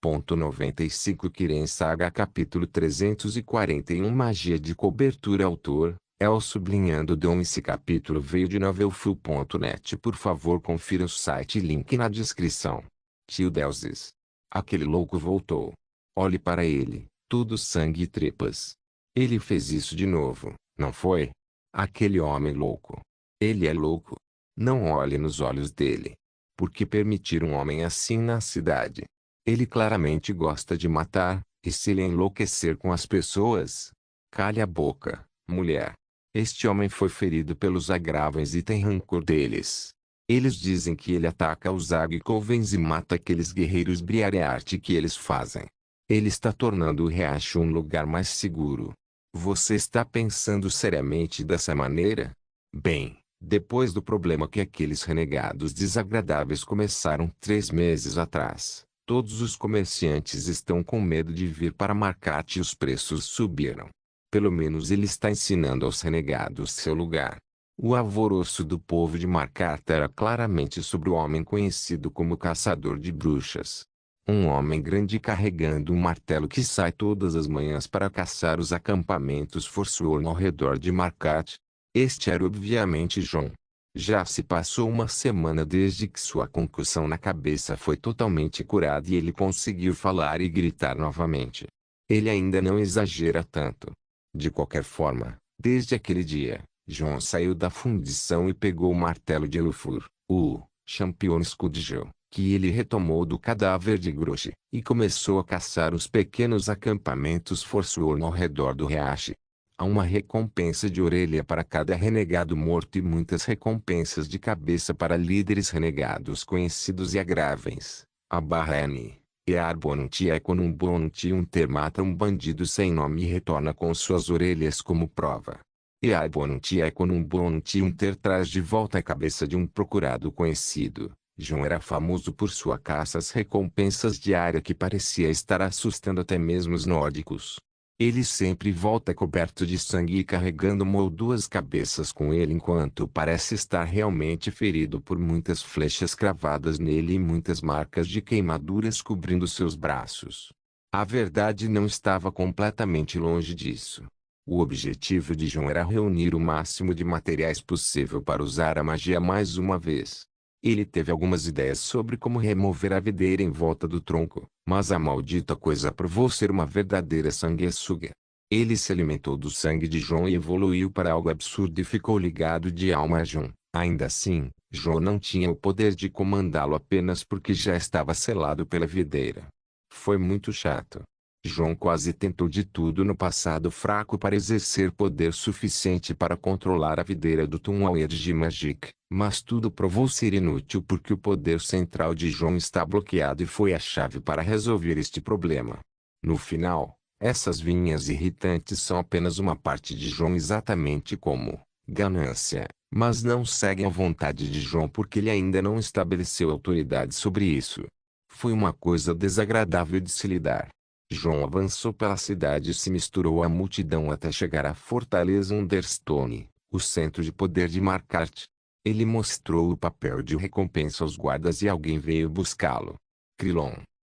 95 Kiren Saga Capítulo 341 Magia de cobertura Autor, El sublinhando Dom. Esse capítulo veio de novelfull.net. Por favor confira o site, link na descrição. Tio Deuses. Aquele louco voltou. Olhe para ele, tudo sangue e tripas. Ele fez isso de novo, não foi? Aquele homem louco. Ele é louco. Não olhe nos olhos dele. Por que permitir um homem assim na cidade? Ele claramente gosta de matar, e se ele enlouquecer com as pessoas? Cale a boca, mulher. Este homem foi ferido pelos agravens e tem rancor deles. Eles dizem que ele ataca os Agcovens e mata aqueles guerreiros Briarearte que eles fazem. Ele está tornando o riacho um lugar mais seguro. Você está pensando seriamente dessa maneira? Bem, depois do problema que aqueles renegados desagradáveis começaram 3 meses atrás, todos os comerciantes estão com medo de vir para Marcat e os preços subiram. Pelo menos ele está ensinando aos renegados seu lugar. O alvoroço do povo de Marcat era claramente sobre o homem conhecido como Caçador de Bruxas. Um homem grande carregando um martelo que sai todas as manhãs para caçar os acampamentos Forsworn ao redor de Marcat. Este era obviamente John. Já se passou uma semana desde que sua concussão na cabeça foi totalmente curada e ele conseguiu falar e gritar novamente. Ele ainda não exagera tanto. De qualquer forma, desde aquele dia, John saiu da fundição e pegou o martelo de Elufur, o Champion Scudgel, que ele retomou do cadáver de Groshi, e começou a caçar os pequenos acampamentos Forsworn ao redor do riacho. Há uma recompensa de orelha para cada renegado morto e muitas recompensas de cabeça para líderes renegados conhecidos e agravens. A barra N. E Arbonunti é quando um Bonunti um ter mata um bandido sem nome e retorna com suas orelhas como prova. E Arbonunti é quando um Bonunti um ter traz de volta a cabeça de um procurado conhecido. John era famoso por sua caça às recompensas diárias que parecia estar assustando até mesmo os nórdicos. Ele sempre volta coberto de sangue e carregando uma ou duas cabeças com ele enquanto parece estar realmente ferido por muitas flechas cravadas nele e muitas marcas de queimaduras cobrindo seus braços. A verdade não estava completamente longe disso. O objetivo de John era reunir o máximo de materiais possível para usar a magia mais uma vez. Ele teve algumas ideias sobre como remover a videira em volta do tronco, mas a maldita coisa provou ser uma verdadeira sanguessuga. Ele se alimentou do sangue de John e evoluiu para algo absurdo e ficou ligado de alma a John. Ainda assim, John não tinha o poder de comandá-lo apenas porque já estava selado pela videira. Foi muito chato. John quase tentou de tudo no passado fraco para exercer poder suficiente para controlar a videira do Tunwalder de Magic, mas tudo provou ser inútil porque o poder central de John está bloqueado e foi a chave para resolver este problema. No final, essas vinhas irritantes são apenas uma parte de John exatamente como ganância, mas não seguem a vontade de John porque ele ainda não estabeleceu autoridade sobre isso. Foi uma coisa desagradável de se lidar. John avançou pela cidade e se misturou à multidão até chegar à fortaleza Understone, o centro de poder de Marcat. Ele mostrou o papel de recompensa aos guardas e alguém veio buscá-lo. Krillon.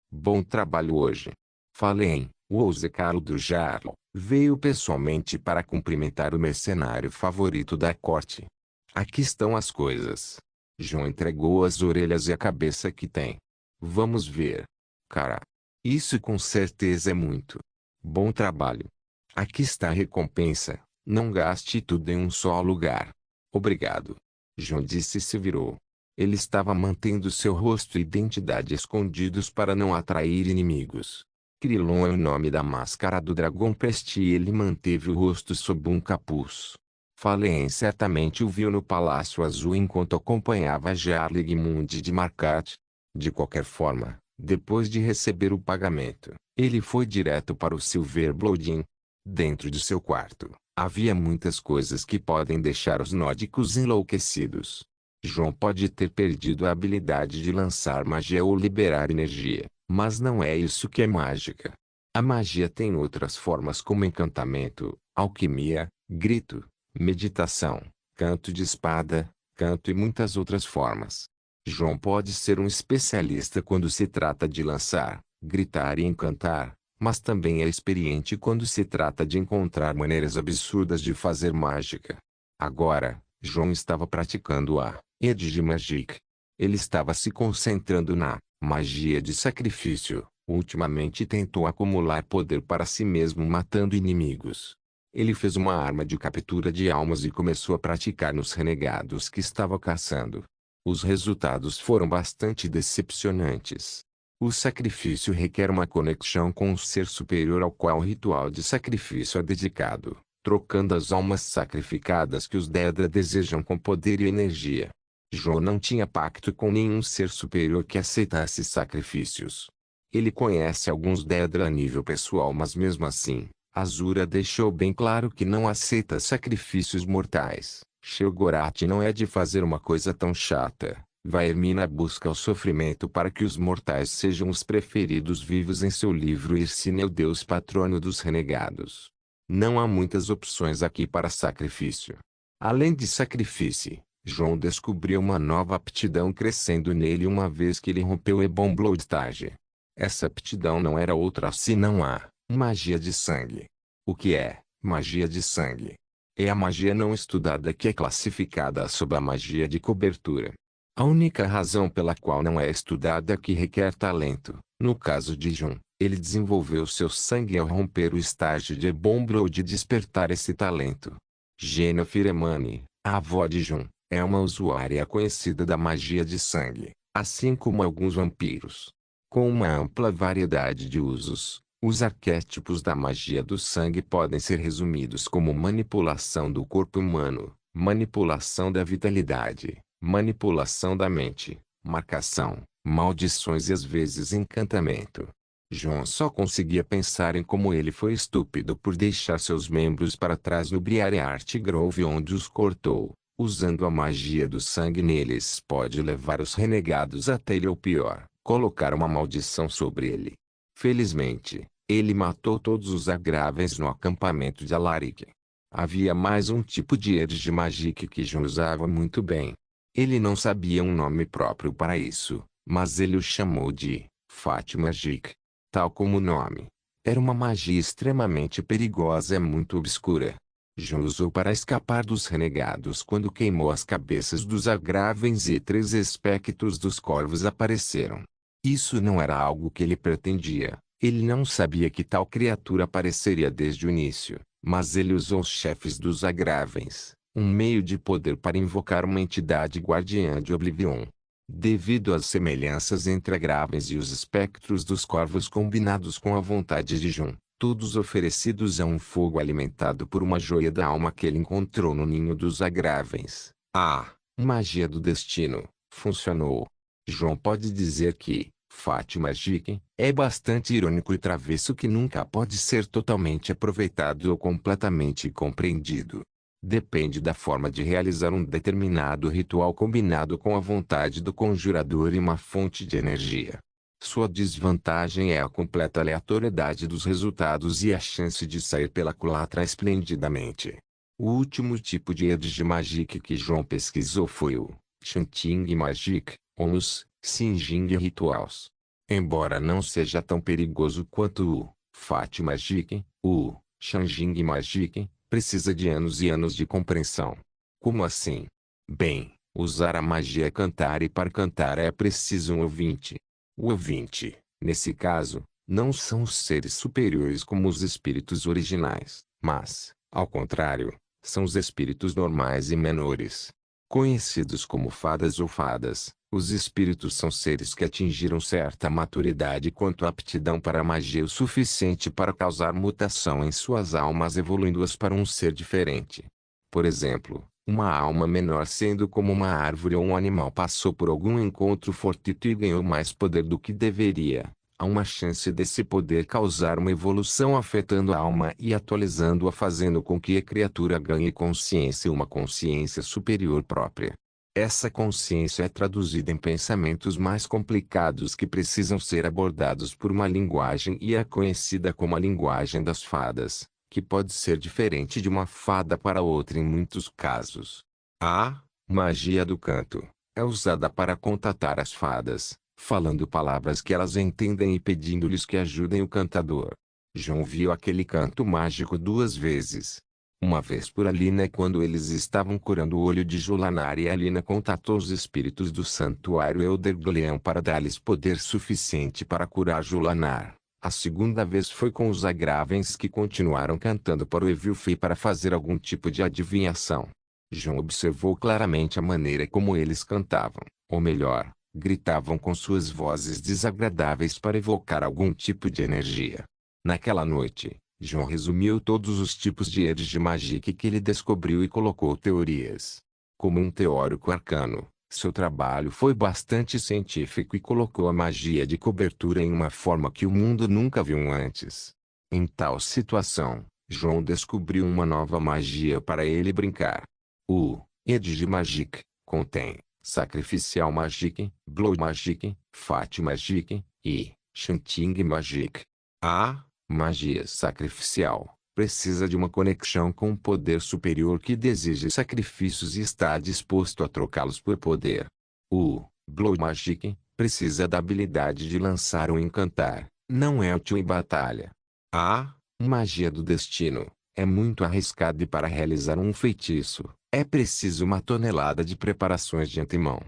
Bom trabalho hoje. Fallen, o Ouzecaro do Jarl, veio pessoalmente para cumprimentar o mercenário favorito da corte. Aqui estão as coisas. John entregou as orelhas e a cabeça que tem. Vamos ver. Cara. Isso com certeza é muito. Bom trabalho. Aqui está a recompensa. Não gaste tudo em um só lugar. Obrigado. John disse e se virou. Ele estava mantendo seu rosto e identidade escondidos para não atrair inimigos. Krillon é o nome da máscara do Dragon Prest e ele manteve o rosto sob um capuz. Fallen certamente o viu no Palácio Azul enquanto acompanhava Jarl Igmund de Marcat. De qualquer forma, depois de receber o pagamento, ele foi direto para o Silverblood Inn. Dentro de seu quarto, havia muitas coisas que podem deixar os nórdicos enlouquecidos. John pode ter perdido a habilidade de lançar magia ou liberar energia, mas não é isso que é mágica. A magia tem outras formas como encantamento, alquimia, grito, meditação, canto de espada, canto e muitas outras formas. John pode ser um especialista quando se trata de lançar, gritar e encantar, mas também é experiente quando se trata de encontrar maneiras absurdas de fazer mágica. Agora, João estava praticando a Edge Magic. Ele estava se concentrando na magia de sacrifício. Ultimamente tentou acumular poder para si mesmo matando inimigos. Ele fez uma arma de captura de almas e começou a praticar nos renegados que estava caçando. Os resultados foram bastante decepcionantes. O sacrifício requer uma conexão com o ser superior ao qual o ritual de sacrifício é dedicado, trocando as almas sacrificadas que os Dedra desejam com poder e energia. João não tinha pacto com nenhum ser superior que aceitasse sacrifícios. Ele conhece alguns Dedra a nível pessoal, mas mesmo assim, Azura deixou bem claro que não aceita sacrifícios mortais. Shelgorat não é de fazer uma coisa tão chata. Vaermina busca o sofrimento para que os mortais sejam os preferidos vivos em seu livro Irsine é o Deus patrono dos renegados. Não há muitas opções aqui para sacrifício. Além de sacrifício, João descobriu uma nova aptidão crescendo nele uma vez que ele rompeu o Ebon Blood Stage. Essa aptidão não era outra senão a magia de sangue. O que é magia de sangue? É a magia não estudada que é classificada sob a magia de cobertura. A única razão pela qual não é estudada é que requer talento. No caso de Jun, ele desenvolveu seu sangue ao romper o estágio de Ebon Blood e despertar esse talento. Jennifer Emani, a avó de Jun, é uma usuária conhecida da magia de sangue, assim como alguns vampiros. Com uma ampla variedade de usos, os arquétipos da magia do sangue podem ser resumidos como manipulação do corpo humano, manipulação da vitalidade, manipulação da mente, marcação, maldições e às vezes encantamento. João só conseguia pensar em como ele foi estúpido por deixar seus membros para trás no Briar Art Grove onde os cortou. Usando a magia do sangue neles pode levar os renegados até ele ou pior, colocar uma maldição sobre ele. Felizmente, ele matou todos os agraves no acampamento de Alaric. Havia mais um tipo de Edge Magic que João usava muito bem. Ele não sabia um nome próprio para isso, mas ele o chamou de Fat Magic. Tal como o nome. Era uma magia extremamente perigosa e muito obscura. João usou para escapar dos renegados quando queimou as cabeças dos agravens e 3 espectros dos corvos apareceram. Isso não era algo que ele pretendia. Ele não sabia que tal criatura apareceria desde o início, mas ele usou os chefes dos agravens, um meio de poder para invocar uma entidade guardiã de Oblivion. Devido às semelhanças entre agravens e os espectros dos corvos combinados com a vontade de Jun, todos oferecidos a um fogo alimentado por uma joia da alma que ele encontrou no ninho dos agravens. A magia do destino funcionou. João pode dizer que Fat Magic é bastante irônico e travesso que nunca pode ser totalmente aproveitado ou completamente compreendido. Depende da forma de realizar um determinado ritual combinado com a vontade do conjurador e uma fonte de energia. Sua desvantagem é a completa aleatoriedade dos resultados e a chance de sair pela culatra esplendidamente. O último tipo de Edge Magic que João pesquisou foi o Chanting Magic, ou os Sinjing Rituals. Embora não seja tão perigoso quanto o Fat Magic, o Chanting Magic precisa de anos e anos de compreensão. Como assim? Bem, usar a magia cantar e para cantar é preciso um ouvinte. O ouvinte, nesse caso, não são os seres superiores como os espíritos originais, mas, ao contrário, são os espíritos normais e menores. Conhecidos como fadas ou fadas, os espíritos são seres que atingiram certa maturidade quanto à aptidão para a magia o suficiente para causar mutação em suas almas evoluindo-as para um ser diferente. Por exemplo, uma alma menor sendo como uma árvore ou um animal passou por algum encontro fortuito e ganhou mais poder do que deveria. Há uma chance desse poder causar uma evolução afetando a alma e atualizando-a fazendo com que a criatura ganhe consciência e uma consciência superior própria. Essa consciência é traduzida em pensamentos mais complicados que precisam ser abordados por uma linguagem e é conhecida como a linguagem das fadas, que pode ser diferente de uma fada para outra em muitos casos. A magia do canto é usada para contatar as fadas, falando palavras que elas entendem e pedindo-lhes que ajudem o cantador. João viu aquele canto mágico 2 vezes. Uma vez por Alina quando eles estavam curando o olho de Julanar e Alina contatou os espíritos do santuário Elder do Leão para dar-lhes poder suficiente para curar Julanar. A segunda vez foi com os Agravens que continuaram cantando para o Evilfi para fazer algum tipo de adivinhação. João observou claramente a maneira como eles cantavam, ou melhor, gritavam com suas vozes desagradáveis para evocar algum tipo de energia. Naquela noite, João resumiu todos os tipos de Erge Magic que ele descobriu e colocou teorias. Como um teórico arcano, seu trabalho foi bastante científico e colocou a magia de cobertura em uma forma que o mundo nunca viu antes. Em tal situação, João descobriu uma nova magia para ele brincar. O Erge Magic contém Sacrificial Magic, Blood Magic, Fat Magic e Chanting Magic. A magia sacrificial precisa de uma conexão com um poder superior que deseja sacrifícios e está disposto a trocá-los por poder. O Blood Magic precisa da habilidade de lançar ou encantar, não é útil em batalha. A magia do destino é muito arriscada e para realizar um feitiço, é preciso uma tonelada de preparações de antemão.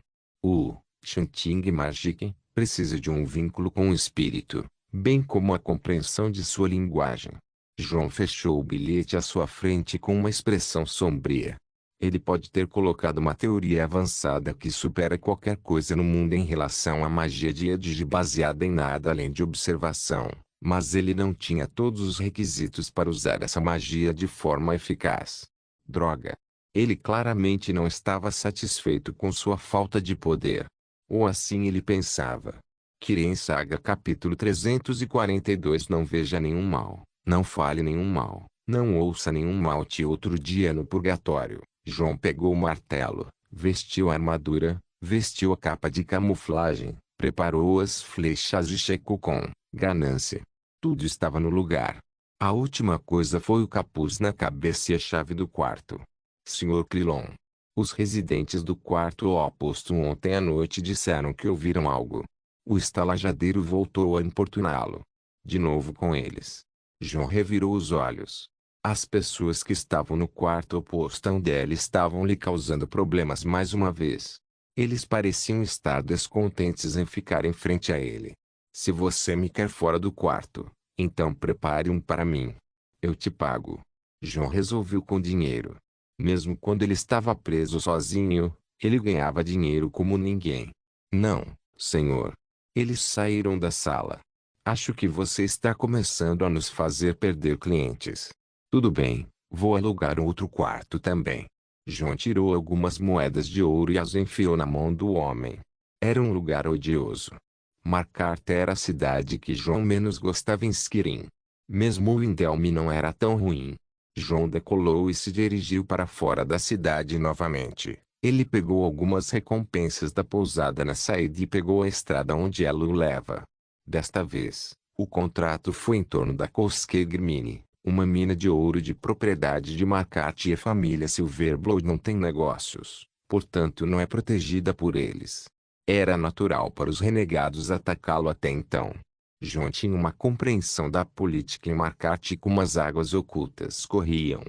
O Chanting Magic precisa de um vínculo com o espírito, bem como a compreensão de sua linguagem. João fechou o bilhete à sua frente com uma expressão sombria. Ele pode ter colocado uma teoria avançada que supera qualquer coisa no mundo em relação à magia de Edge baseada em nada além de observação, mas ele não tinha todos os requisitos para usar essa magia de forma eficaz. Droga! Ele claramente não estava satisfeito com sua falta de poder. Ou assim ele pensava. Kiren Saga capítulo 342. Não veja nenhum mal, não fale nenhum mal, não ouça nenhum mal. Outro dia no purgatório, João pegou o martelo, vestiu a armadura, vestiu a capa de camuflagem, preparou as flechas e checou com ganância. Tudo estava no lugar. A última coisa foi o capuz na cabeça e a chave do quarto. Sr. Crilon. Os residentes do quarto oposto ontem à noite disseram que ouviram algo. O estalajadeiro voltou a importuná-lo. De novo com eles. João revirou os olhos. As pessoas que estavam no quarto oposto ao dele estavam lhe causando problemas mais uma vez. Eles pareciam estar descontentes em ficar em frente a ele. Se você me quer fora do quarto, então prepare um para mim. Eu te pago. João resolveu com dinheiro. Mesmo quando ele estava preso sozinho, ele ganhava dinheiro como ninguém. Não, senhor. Eles saíram da sala. Acho que você está começando a nos fazer perder clientes. Tudo bem, vou alugar um outro quarto também. João tirou algumas moedas de ouro e as enfiou na mão do homem. Era um lugar odioso. Markarth era a cidade que João menos gostava em Skyrim. Mesmo o Indelme não era tão ruim. João decolou e se dirigiu para fora da cidade novamente. Ele pegou algumas recompensas da pousada na saída e pegou a estrada onde ela o leva. Desta vez, o contrato foi em torno da Koskegmine, uma mina de ouro de propriedade de Markarth e a família Silverblood não tem negócios, portanto não é protegida por eles. Era natural para os renegados atacá-lo até então. João tinha uma compreensão da política em Markarth e como as águas ocultas corriam.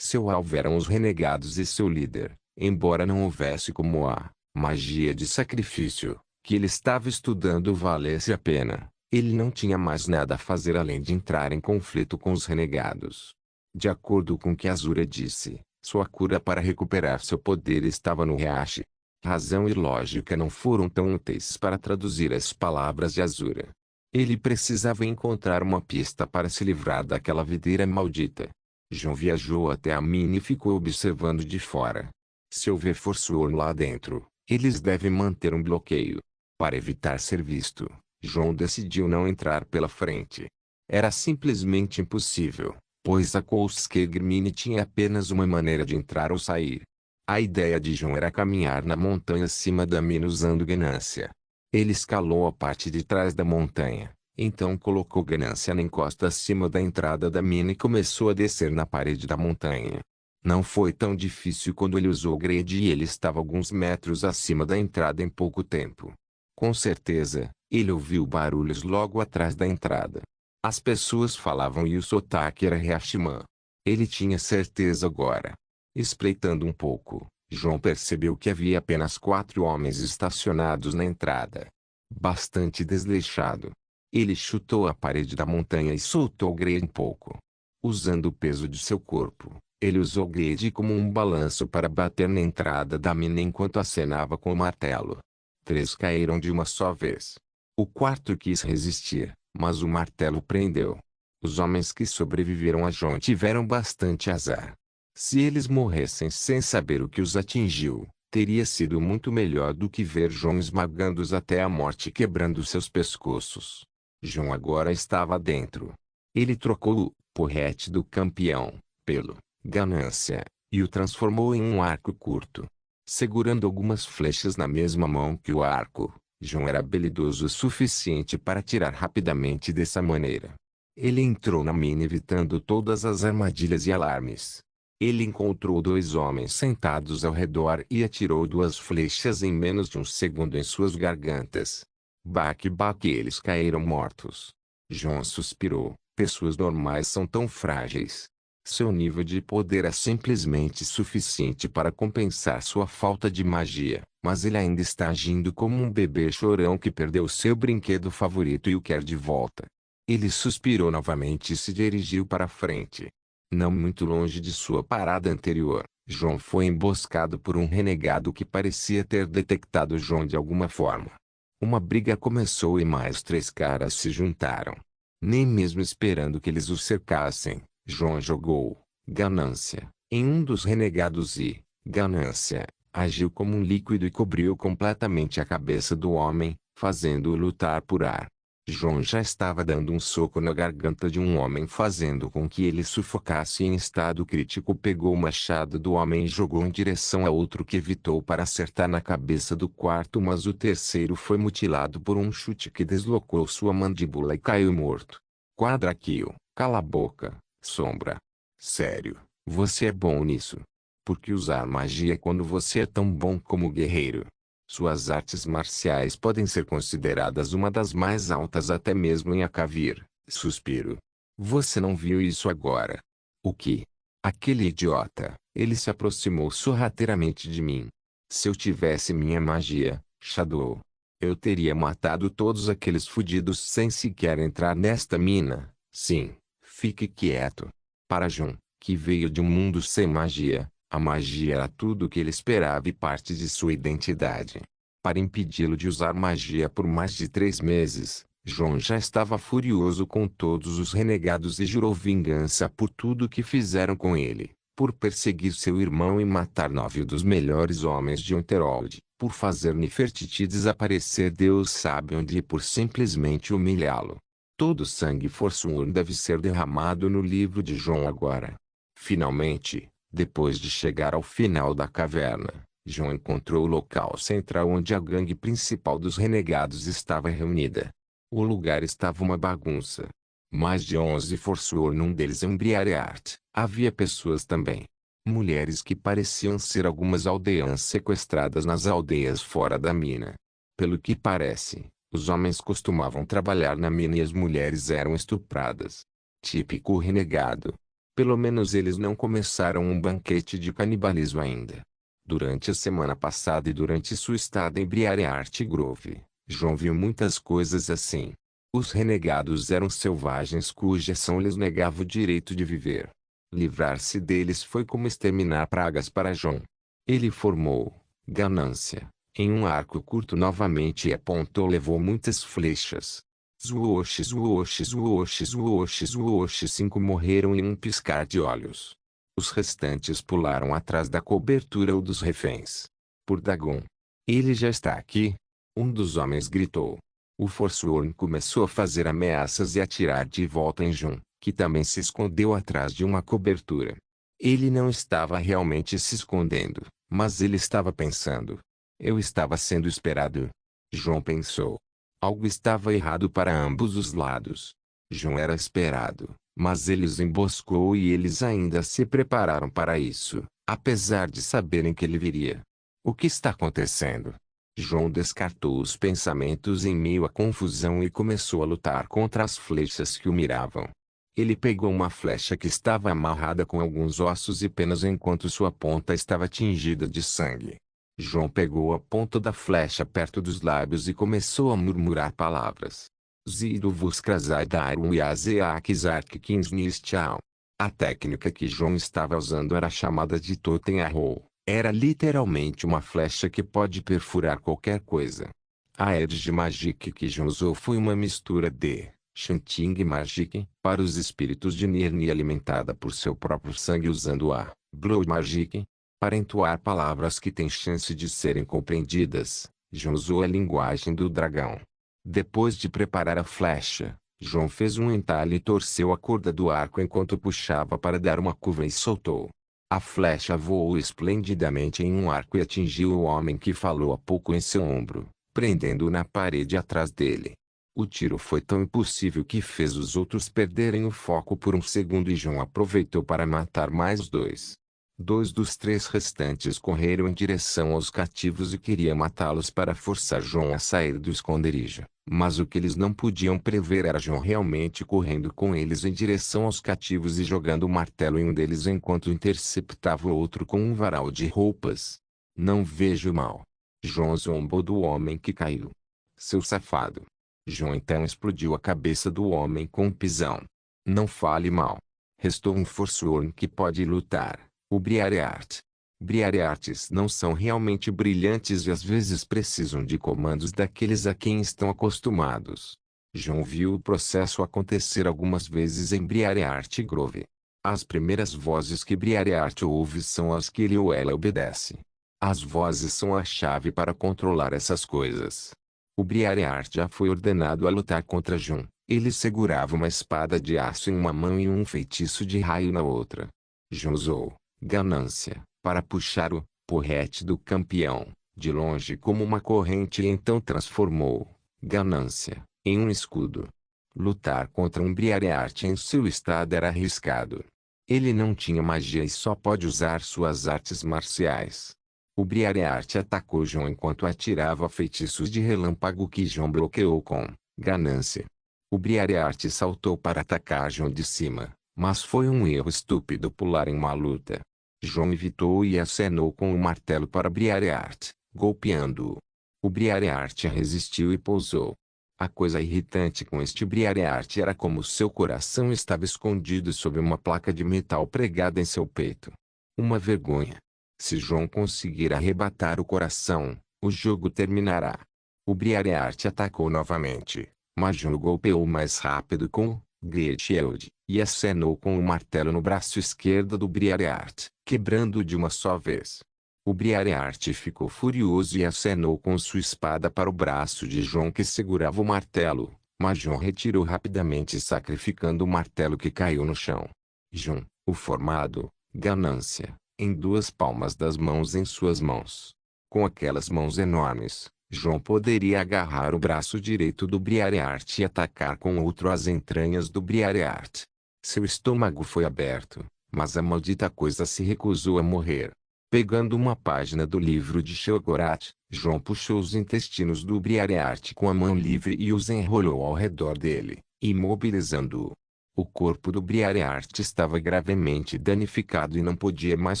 Seu alvo eram os renegados e seu líder, embora não houvesse como a magia de sacrifício, que ele estava estudando valesse a pena, ele não tinha mais nada a fazer além de entrar em conflito com os renegados. De acordo com o que Azura disse, sua cura para recuperar seu poder estava no Riache. Razão e lógica não foram tão úteis para traduzir as palavras de Azura. Ele precisava encontrar uma pista para se livrar daquela videira maldita. João viajou até a mina e ficou observando de fora. Se houver Forsworn lá dentro, eles devem manter um bloqueio. Para evitar ser visto, João decidiu não entrar pela frente. Era simplesmente impossível, pois a Koskegmine tinha apenas uma maneira de entrar ou sair. A ideia de João era caminhar na montanha acima da mina usando ganância. Ele escalou a parte de trás da montanha, então colocou ganância na encosta acima da entrada da mina e começou a descer na parede da montanha. Não foi tão difícil quando ele usou o grade e ele estava alguns metros acima da entrada em pouco tempo. Com certeza, ele ouviu barulhos logo atrás da entrada. As pessoas falavam e o sotaque era Riachimã. Ele tinha certeza agora. Espreitando um pouco, João percebeu que havia apenas 4 homens estacionados na entrada. Bastante desleixado. Ele chutou a parede da montanha e soltou Grade um pouco. Usando o peso de seu corpo, ele usou Grade como um balanço para bater na entrada da mina enquanto acenava com o martelo. 3 caíram de uma só vez. O quarto quis resistir, mas o martelo prendeu. Os homens que sobreviveram a João tiveram bastante azar. Se eles morressem sem saber o que os atingiu, teria sido muito melhor do que ver João esmagando-os até a morte e quebrando seus pescoços. João agora estava dentro. Ele trocou o porrete do campeão pelo ganância e o transformou em um arco curto. Segurando algumas flechas na mesma mão que o arco, João era habilidoso o suficiente para atirar rapidamente dessa maneira. Ele entrou na mina evitando todas as armadilhas e alarmes. Ele encontrou 2 homens sentados ao redor e atirou 2 flechas em menos de um segundo em suas gargantas. Baque, baque, eles caíram mortos. João suspirou. Pessoas normais são tão frágeis. Seu nível de poder é simplesmente suficiente para compensar sua falta de magia, mas ele ainda está agindo como um bebê chorão que perdeu seu brinquedo favorito e o quer de volta. Ele suspirou novamente e se dirigiu para a frente. Não muito longe de sua parada anterior, João foi emboscado por um renegado que parecia ter detectado João de alguma forma. Uma briga começou e mais 3 caras se juntaram. Nem mesmo esperando que eles o cercassem, João jogou ganância em um dos renegados e, ganância, agiu como um líquido e cobriu completamente a cabeça do homem, fazendo-o lutar por ar. João já estava dando um soco na garganta de um homem fazendo com que ele sufocasse em estado crítico. Pegou o machado do homem e jogou em direção a outro que evitou para acertar na cabeça do quarto, mas o terceiro foi mutilado por um chute que deslocou sua mandíbula e caiu morto. Quadrakill, cala a boca, Sombra. Sério, você é bom nisso. Por que usar magia quando você é tão bom como guerreiro? Suas artes marciais podem ser consideradas uma das mais altas até mesmo em Akavir. Suspiro. Você não viu isso agora? O que? Aquele idiota. Ele se aproximou sorrateiramente de mim. Se eu tivesse minha magia, Shadow, eu teria matado todos aqueles fudidos sem sequer entrar nesta mina. Sim, fique quieto. Para João, que veio de um mundo sem magia, a magia era tudo o que ele esperava e parte de sua identidade. Para impedi-lo de usar magia por mais de 3 meses, João já estava furioso com todos os renegados e jurou vingança por tudo que fizeram com ele, por perseguir seu irmão e matar 9 dos melhores homens de Unterold, por fazer Nefertiti desaparecer Deus sabe onde e por simplesmente humilhá-lo. Todo o sangue Forsworn deve ser derramado no livro de João agora. Finalmente, depois de chegar ao final da caverna, João encontrou o local central onde a gangue principal dos renegados estava reunida. O lugar estava uma bagunça. Mais de 11 Forsworn, um deles em Briareart. Havia pessoas também. Mulheres que pareciam ser algumas aldeãs sequestradas nas aldeias fora da mina. Pelo que parece, os homens costumavam trabalhar na mina e as mulheres eram estupradas. Típico renegado. Pelo menos eles não começaram um banquete de canibalismo ainda. Durante a semana passada e durante sua estada em Briareart Grove, João viu muitas coisas assim. Os renegados eram selvagens cuja ação lhes negava o direito de viver. Livrar-se deles foi como exterminar pragas para João. Ele formou ganância em um arco curto novamente e apontou. Levou muitas flechas. Zwoosh, zwoosh, zwoosh, zwoosh, zwoosh. 5 morreram em um piscar de olhos. Os restantes pularam atrás da cobertura ou dos reféns. Por Dagon. Ele já está aqui? Um dos homens gritou. O Forsworn começou a fazer ameaças e atirar de volta em Jun, que também se escondeu atrás de uma cobertura. Ele não estava realmente se escondendo, mas ele estava pensando. Eu estava sendo esperado. João pensou. Algo estava errado para ambos os lados. João era esperado, mas ele os emboscou e eles ainda se prepararam para isso, apesar de saberem que ele viria. O que está acontecendo? João descartou os pensamentos em meio à confusão e começou a lutar contra as flechas que o miravam. Ele pegou uma flecha que estava amarrada com alguns ossos e penas enquanto sua ponta estava tingida de sangue. João pegou a ponta da flecha perto dos lábios e começou a murmurar palavras. Zidu Vuskrazai Darum Yazeak Zark Kinsnistial. A técnica que João estava usando era chamada de Totem Arrow. Era literalmente uma flecha que pode perfurar qualquer coisa. A Edge Magic que João usou foi uma mistura de Chanting Magic para os espíritos de Nirni alimentada por seu próprio sangue usando a Blood Magic para entoar palavras que têm chance de serem compreendidas. João usou a linguagem do dragão. Depois de preparar a flecha, João fez um entalhe e torceu a corda do arco enquanto puxava para dar uma curva e soltou. A flecha voou esplendidamente em um arco e atingiu o homem que falou há pouco em seu ombro, prendendo-o na parede atrás dele. O tiro foi tão impossível que fez os outros perderem o foco por um segundo e João aproveitou para matar mais dois. Dois dos três restantes correram em direção aos cativos e queria matá-los para forçar João a sair do esconderijo. Mas o que eles não podiam prever era João realmente correndo com eles em direção aos cativos e jogando o martelo em um deles enquanto interceptava o outro com um varal de roupas. Não vejo mal. João zombou do homem que caiu. Seu safado. João então explodiu a cabeça do homem com um pisão. Não fale mal. Restou um Forsworn que pode lutar. O Briareart. Briareartes não são realmente brilhantes e às vezes precisam de comandos daqueles a quem estão acostumados. João viu o processo acontecer algumas vezes em Briareart Grove. As primeiras vozes que Briareart ouve são as que ele ou ela obedece. As vozes são a chave para controlar essas coisas. O Briareart já foi ordenado a lutar contra João. Ele segurava uma espada de aço em uma mão e um feitiço de raio na outra. João usou ganância para puxar o porrete do campeão de longe como uma corrente e então transformou ganância em um escudo. Lutar contra um Briareart em seu estado era arriscado. Ele não tinha magia e só pode usar suas artes marciais. O Briareart atacou João enquanto atirava feitiços de relâmpago que João bloqueou com ganância. O Briareart saltou para atacar João de cima, mas foi um erro estúpido pular em uma luta. João evitou e acenou com o martelo para Briareart, golpeando-o. O Briareart resistiu e pousou. A coisa irritante com este Briareart era como seu coração estava escondido sob uma placa de metal pregada em seu peito. Uma vergonha. Se João conseguir arrebatar o coração, o jogo terminará. O Briareart atacou novamente, mas João golpeou mais rápido com o Great Shield e acenou com o martelo no braço esquerdo do Briareart, quebrando-o de uma só vez. O Briareart ficou furioso e acenou com sua espada para o braço de João que segurava o martelo, mas João retirou rapidamente sacrificando o martelo que caiu no chão. João, o formado, ganância, em duas palmas das mãos em suas mãos. Com aquelas mãos enormes, João poderia agarrar o braço direito do Briareart e atacar com o outro as entranhas do Briareart. Seu estômago foi aberto, mas a maldita coisa se recusou a morrer. Pegando uma página do livro de Shogorat, João puxou os intestinos do Briareart com a mão livre e os enrolou ao redor dele, imobilizando-o. O corpo do Briareart estava gravemente danificado e não podia mais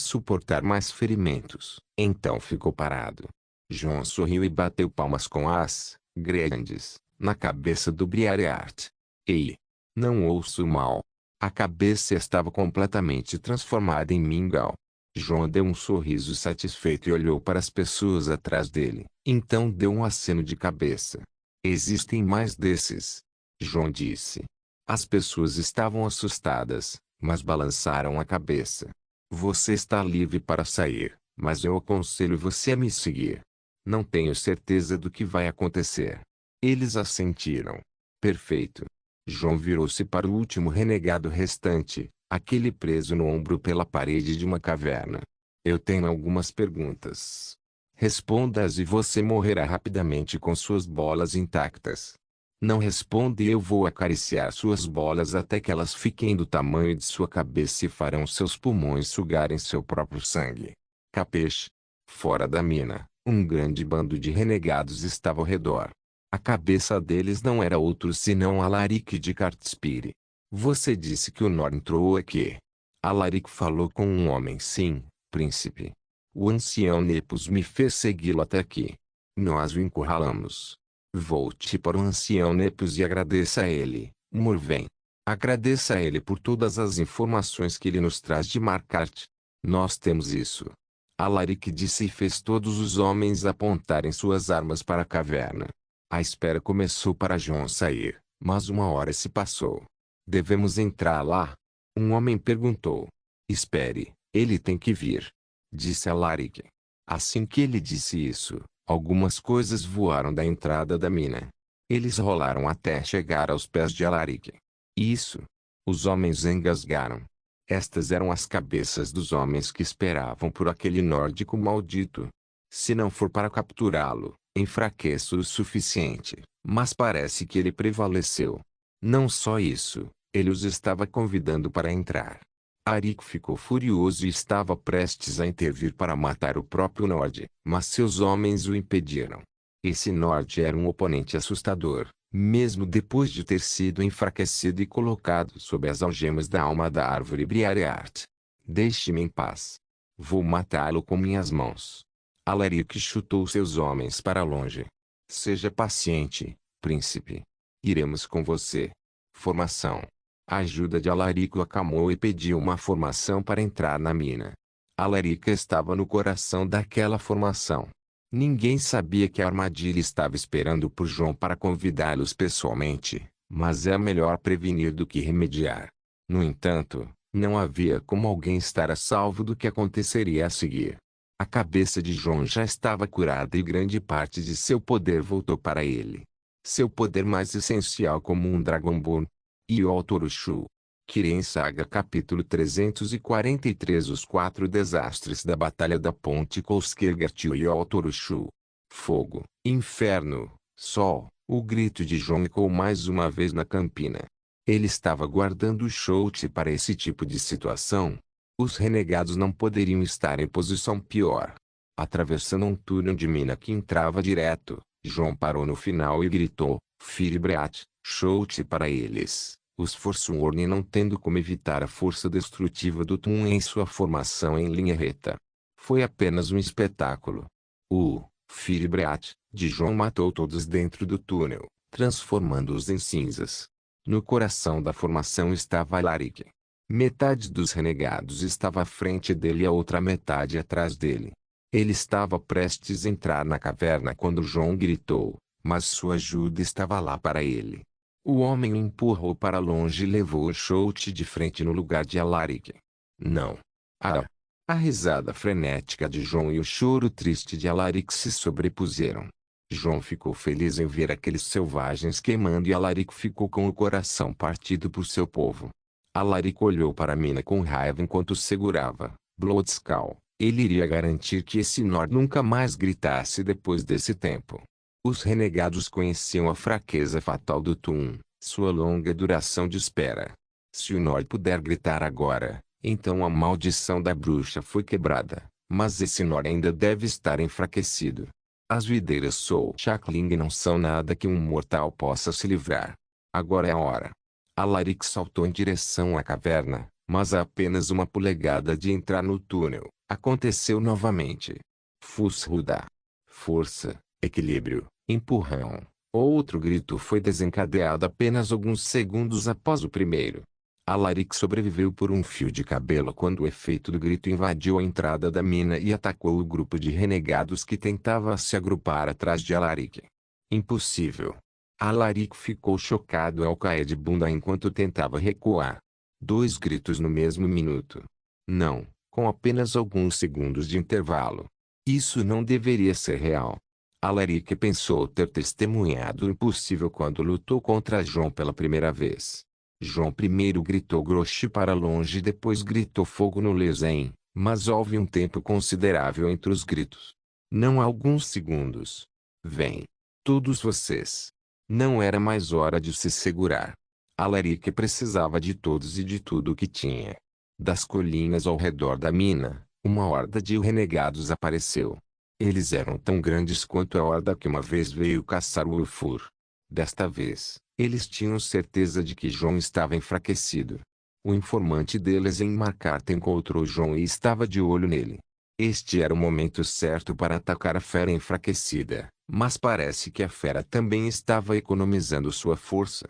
suportar mais ferimentos. Então ficou parado. João sorriu e bateu palmas com as grandes na cabeça do Briareart. Ei! Não ouço mal. A cabeça estava completamente transformada em mingau. João deu um sorriso satisfeito e olhou para as pessoas atrás dele. Então deu um aceno de cabeça. Existem mais desses. João disse. As pessoas estavam assustadas, mas balançaram a cabeça. Você está livre para sair, mas eu aconselho você a me seguir. Não tenho certeza do que vai acontecer. Eles assentiram. Perfeito. João virou-se para o último renegado restante, aquele preso no ombro pela parede de uma caverna. Eu tenho algumas perguntas. Responda-as e você morrerá rapidamente com suas bolas intactas. Não responda e eu vou acariciar suas bolas até que elas fiquem do tamanho de sua cabeça e farão seus pulmões sugarem seu próprio sangue. Capiche? Fora da mina, Um grande bando de renegados estava ao redor. A cabeça deles não era outro senão Alaric de Cartspire. Você disse que o Nor entrou aqui. Alaric falou com um homem. Sim, príncipe. O ancião Nepos me fez segui-lo até aqui. Nós o encurralamos. Volte para o ancião Nepos e agradeça a ele, Morven. Agradeça a ele por todas as informações que ele nos traz de Markart. Nós temos isso. Alaric disse e fez todos os homens apontarem suas armas para a caverna. A espera começou para Jon sair, mas uma hora se passou. Devemos entrar lá? Um homem perguntou. Espere, ele tem que vir. Disse Alaric. Assim que ele disse isso, algumas coisas voaram da entrada da mina. Eles rolaram até chegar aos pés de Alaric. Isso. Os homens engasgaram. Estas eram as cabeças dos homens que esperavam por aquele nórdico maldito. Se não for para capturá-lo, enfraqueço o suficiente, mas parece que ele prevaleceu. Não só isso, ele os estava convidando para entrar. Arik ficou furioso e estava prestes a intervir para matar o próprio Nord, mas seus homens o impediram. Esse Nord era um oponente assustador, mesmo depois de ter sido enfraquecido e colocado sob as algemas da alma da árvore Briareart. Deixe-me em paz. Vou matá-lo com minhas mãos. Alaric chutou seus homens para longe. Seja paciente, príncipe. Iremos com você. Formação. A ajuda de Alaric o acalmou e pediu uma formação para entrar na mina. Alaric estava no coração daquela formação. Ninguém sabia que a armadilha estava esperando por Jon para convidá-los pessoalmente, mas é melhor prevenir do que remediar. No entanto, não havia como alguém estar a salvo do que aconteceria a seguir. A cabeça de Jon já estava curada e grande parte de seu poder voltou para ele. Seu poder mais essencial como um Dragonborn. Iol Urushu. Kirin Saga capítulo 343 Os 4 desastres da Batalha da Ponte Kolskergert e Iol Urushu. Fogo, inferno, sol, o grito de Jon ecoou mais uma vez na campina. Ele estava guardando o Shout para esse tipo de situação. Os renegados não poderiam estar em posição pior. Atravessando um túnel de mina que entrava direto, Jon parou no final e gritou, Firebreat, Shout para eles. Os Forsworn não tendo como evitar a força destrutiva do Tun em sua formação em linha reta. Foi apenas um espetáculo. O Firebreat de Jon matou todos dentro do túnel, transformando-os em cinzas. No coração da formação estava Alaric. Metade dos renegados estava à frente dele e a outra metade atrás dele. Ele estava prestes a entrar na caverna quando Jon gritou, mas sua ajuda estava lá para ele. O homem o empurrou para longe e levou o Shout de frente no lugar de Alaric. Não. Ah! A risada frenética de Jon e o choro triste de Alaric se sobrepuseram. Jon ficou feliz em ver aqueles selvagens queimando e Alaric ficou com o coração partido por seu povo. Alaric olhou para a mina com raiva enquanto segurava Bloodskull. Ele iria garantir que esse Nord nunca mais gritasse depois desse tempo. Os renegados conheciam a fraqueza fatal do Tun, sua longa duração de espera. Se o Nord puder gritar agora, então a maldição da bruxa foi quebrada, mas esse Nord ainda deve estar enfraquecido. As videiras Soul Shackling não são nada que um mortal possa se livrar. Agora é a hora. Alaric saltou em direção à caverna, mas a apenas uma polegada de entrar no túnel, aconteceu novamente. Fusruda. Força, equilíbrio, empurrão. Outro grito foi desencadeado apenas alguns segundos após o primeiro. Alaric sobreviveu por um fio de cabelo quando o efeito do grito invadiu a entrada da mina e atacou o grupo de renegados que tentava se agrupar atrás de Alaric. Impossível. Alaric ficou chocado ao cair de bunda enquanto tentava recuar. 2 gritos no mesmo minuto. Não, com apenas alguns segundos de intervalo. Isso não deveria ser real. Alaric pensou ter testemunhado o impossível quando lutou contra Jon pela primeira vez. Jon primeiro gritou Groshi para longe e depois gritou fogo no Lezen, mas houve um tempo considerável entre os gritos. Não há alguns segundos. Vem. Todos vocês. Não era mais hora de se segurar. Alaric precisava de todos e de tudo o que tinha. Das colinas ao redor da mina, uma horda de renegados apareceu. Eles eram tão grandes quanto a horda que uma vez veio caçar o Ulfur. Desta vez, eles tinham certeza de que Jon estava enfraquecido. O informante deles em Markarth encontrou Jon e estava de olho nele. Este era o momento certo para atacar a fera enfraquecida, mas parece que a fera também estava economizando sua força.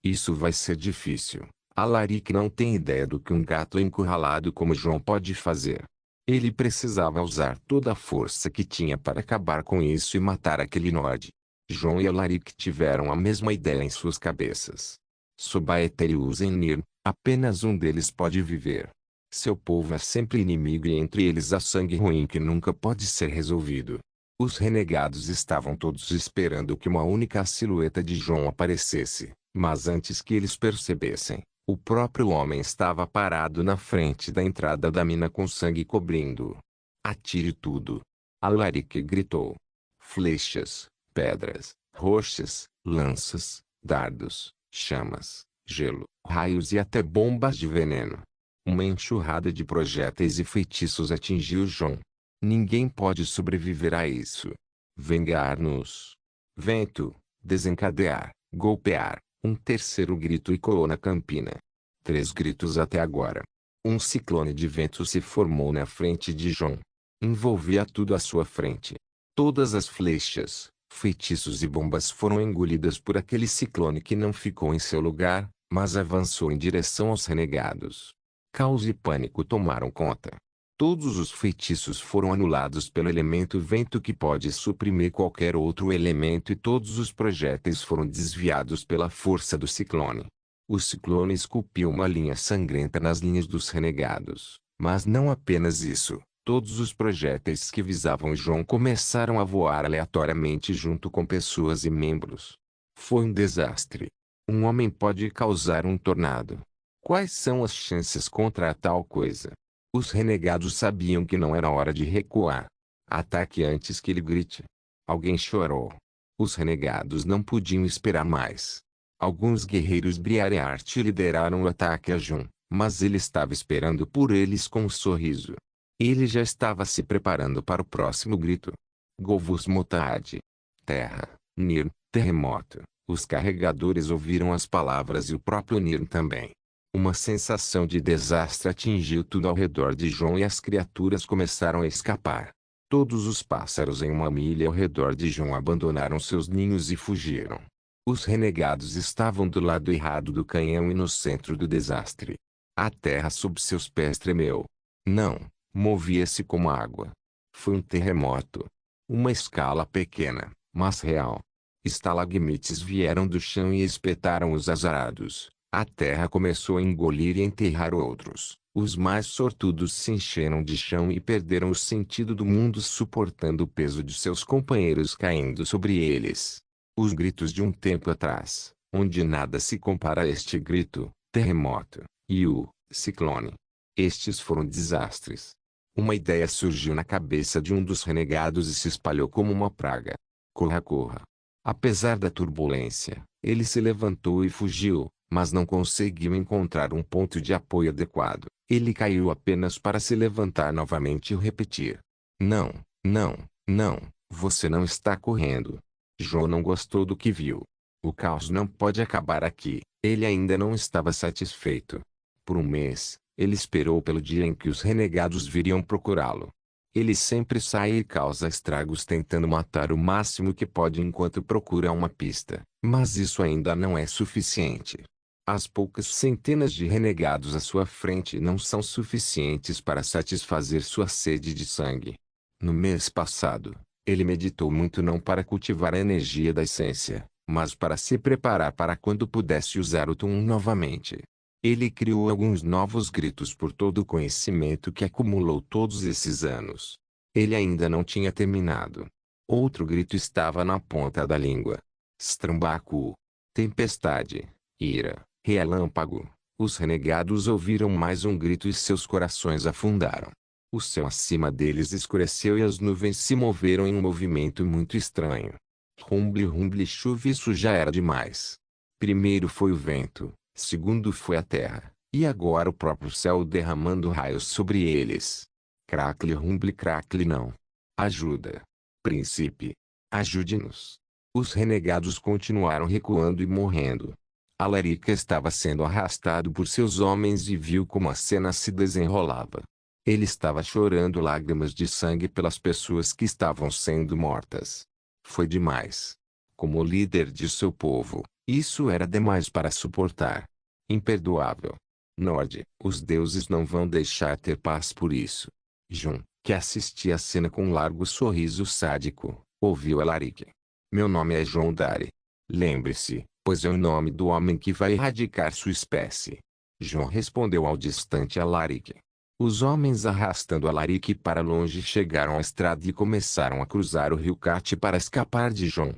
Isso vai ser difícil. Alaric não tem ideia do que um gato encurralado como Jon pode fazer. Ele precisava usar toda a força que tinha para acabar com isso e matar aquele Nord. Jon e Alaric tiveram a mesma ideia em suas cabeças. Sobaeter e Uzenir, apenas um deles pode viver. Seu povo é sempre inimigo e entre eles há sangue ruim que nunca pode ser resolvido. Os renegados estavam todos esperando que uma única silhueta de Jon aparecesse, mas antes que eles percebessem, o próprio homem estava parado na frente da entrada da mina com sangue cobrindo-o. Atire tudo! Alaric gritou. Flechas, pedras, rochas, lanças, dardos, chamas, gelo, raios e até bombas de veneno. Uma enxurrada de projéteis e feitiços atingiu Jon. Ninguém pode sobreviver a isso. Vengar-nos. Vento, desencadear, golpear. Um terceiro grito ecoou na campina. 3 gritos até agora. Um ciclone de vento se formou na frente de Jon. Envolvia tudo à sua frente. Todas as flechas, feitiços e bombas foram engolidas por aquele ciclone que não ficou em seu lugar, mas avançou em direção aos renegados. Caos e pânico tomaram conta. Todos os feitiços foram anulados pelo elemento vento que pode suprimir qualquer outro elemento e todos os projéteis foram desviados pela força do ciclone. O ciclone esculpiu uma linha sangrenta nas linhas dos renegados, mas não apenas isso. Todos os projéteis que visavam Jon começaram a voar aleatoriamente junto com pessoas e membros. Foi um desastre. Um homem pode causar um tornado. Quais são as chances contra tal coisa? Os renegados sabiam que não era hora de recuar. Ataque antes que ele grite. Alguém chorou. Os renegados não podiam esperar mais. Alguns guerreiros Briareart lideraram o ataque a Jon, mas ele estava esperando por eles com um sorriso. Ele já estava se preparando para o próximo grito. Govus Motad. Terra, Nir, terremoto. Os carregadores ouviram as palavras e o próprio Nir também. Uma sensação de desastre atingiu tudo ao redor de Jon e as criaturas começaram a escapar. Todos os pássaros em uma milha ao redor de Jon abandonaram seus ninhos e fugiram. Os renegados estavam do lado errado do canhão e no centro do desastre. A terra sob seus pés tremeu. Não, movia-se como água. Foi um terremoto. Uma escala pequena, mas real. Estalagmites vieram do chão e espetaram os azarados. A terra começou a engolir e enterrar outros. Os mais sortudos se encheram de chão e perderam o sentido do mundo suportando o peso de seus companheiros caindo sobre eles. Os gritos de um tempo atrás, onde nada se compara a este grito, terremoto, e o ciclone. Estes foram desastres. Uma ideia surgiu na cabeça de um dos renegados e se espalhou como uma praga. Corra, corra. Apesar da turbulência, ele se levantou e fugiu, mas não conseguiu encontrar um ponto de apoio adequado. Ele caiu apenas para se levantar novamente e repetir. Não, não, não, você não está correndo. Jon não gostou do que viu. O caos não pode acabar aqui. Ele ainda não estava satisfeito. Por um mês, ele esperou pelo dia em que os renegados viriam procurá-lo. Ele sempre sai e causa estragos tentando matar o máximo que pode enquanto procura uma pista. Mas isso ainda não é suficiente. As poucas centenas de renegados à sua frente não são suficientes para satisfazer sua sede de sangue. No mês passado, ele meditou muito não para cultivar a energia da essência, mas para se preparar para quando pudesse usar o Tum novamente. Ele criou alguns novos gritos por todo o conhecimento que acumulou todos esses anos. Ele ainda não tinha terminado. Outro grito estava na ponta da língua. Strambaku. Tempestade. Ira. Relâmpago. Os renegados ouviram mais um grito e seus corações afundaram. O céu acima deles escureceu e as nuvens se moveram em um movimento muito estranho. Rumble, rumble, chuva, isso já era demais. Primeiro foi o vento, segundo foi a terra, e agora o próprio céu derramando raios sobre eles. Cracle, rumble, cracle, não. Ajuda. Príncipe, ajude-nos. Os renegados continuaram recuando e morrendo. Alaric estava sendo arrastado por seus homens e viu como a cena se desenrolava. Ele estava chorando lágrimas de sangue pelas pessoas que estavam sendo mortas. Foi demais. Como líder de seu povo, isso era demais para suportar. Imperdoável. Nord, os deuses não vão deixar ter paz por isso. Jun, que assistia a cena com um largo sorriso sádico, ouviu Alaric. Meu nome é Jondare. Lembre-se, pois é o nome do homem que vai erradicar sua espécie. Jun respondeu ao distante Alaric. Os homens arrastando Alaric para longe chegaram à estrada e começaram a cruzar o rio Cat para escapar de Jun.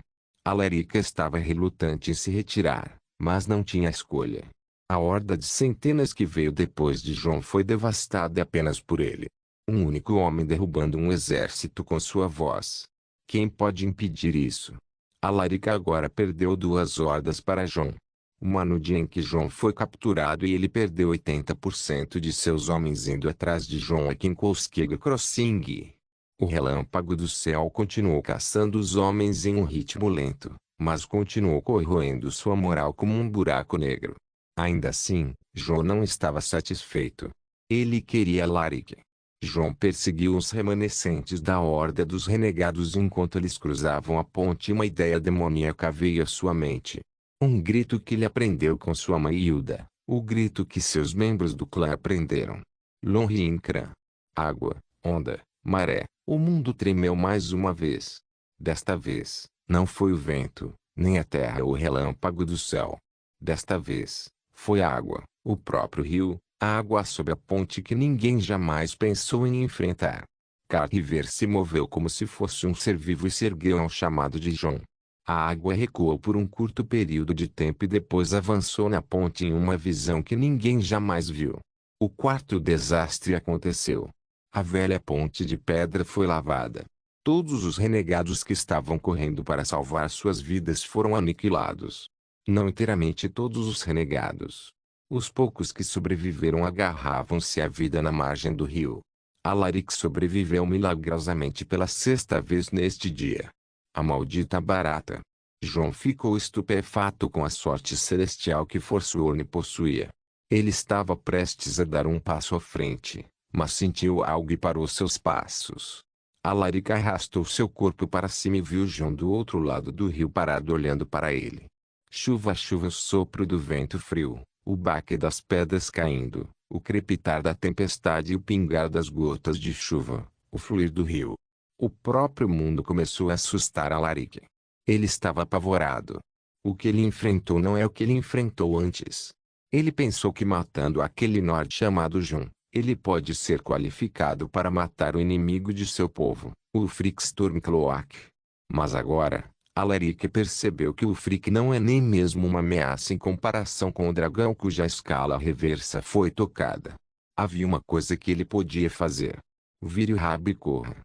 Alaric estava relutante em se retirar, mas não tinha escolha. A horda de centenas que veio depois de Jun foi devastada apenas por ele. Um único homem derrubando um exército com sua voz. Quem pode impedir isso? Alaric agora perdeu 2 hordas para Jun. No dia em que Jun foi capturado e ele perdeu 80% de seus homens indo atrás de Jun aqui em Koskega Crossing. O relâmpago do céu continuou caçando os homens em um ritmo lento, mas continuou corroendo sua moral como um buraco negro. Ainda assim, Jun não estava satisfeito. Ele queria Alaric. Jun perseguiu os remanescentes da horda dos renegados enquanto eles cruzavam a ponte e uma ideia demoníaca veio à sua mente. Um grito que ele aprendeu com sua mãe Hilda, o grito que seus membros do clã aprenderam. Lonrinkra. Água, onda, maré, o mundo tremeu mais uma vez. Desta vez, não foi o vento, nem a terra ou o relâmpago do céu. Desta vez, foi a água, o próprio rio, a água sob a ponte que ninguém jamais pensou em enfrentar. Car River se moveu como se fosse um ser vivo e se ergueu ao chamado de Jun. A água recuou por um curto período de tempo e depois avançou na ponte em uma visão que ninguém jamais viu. O quarto desastre aconteceu. A velha ponte de pedra foi lavada. Todos os renegados que estavam correndo para salvar suas vidas foram aniquilados. Não inteiramente todos os renegados. Os poucos que sobreviveram agarravam-se à vida na margem do rio. Alaric sobreviveu milagrosamente pela 6ª vez neste dia. A maldita barata. Jun ficou estupefato com a sorte celestial que Forsworn possuía. Ele estava prestes a dar um passo à frente, mas sentiu algo e parou seus passos. Alaric arrastou seu corpo para cima e viu Jun do outro lado do rio parado olhando para ele. Chuva, o sopro do vento frio, o baque das pedras caindo, o crepitar da tempestade e o pingar das gotas de chuva, o fluir do rio. O próprio mundo começou a assustar Alaric. Ele estava apavorado. O que ele enfrentou não é o que ele enfrentou antes. Ele pensou que matando aquele Nord chamado Jun, ele pode ser qualificado para matar o inimigo de seu povo, o Frick Stormcloak. Mas agora, Alaric percebeu que o Frick não é nem mesmo uma ameaça em comparação com o dragão cuja escala reversa foi tocada. Havia uma coisa que ele podia fazer. Vire o rabo e corra.